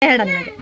ಹೇಳ ನಿಮಗೆ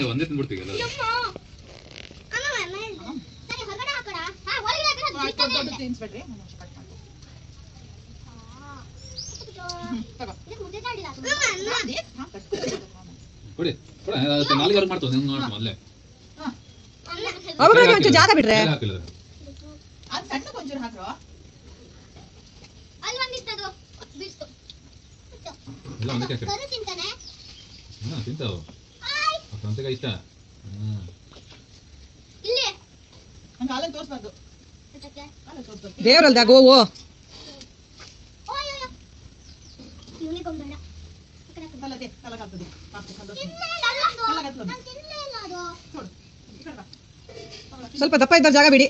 ಒಂದೇ ತಿಂದ್ಬಿಡ್ತೀವಿ ಕೊಡಿ ನಾಲ್ಕು ಮಾಡ್ತದೆ ಮೊದಲೇ ಜಾಗ ಬಿಡ್ರೆ ತಿಂತಾವ ಸಂತೆಗ ಇಷ್ಟ ದೇವ್ರಲ್ದ ಗೋವು ಸ್ವಲ್ಪ ದಪ್ಪ ಇದ್ದ ಜಾಗ ಬಿಡಿ.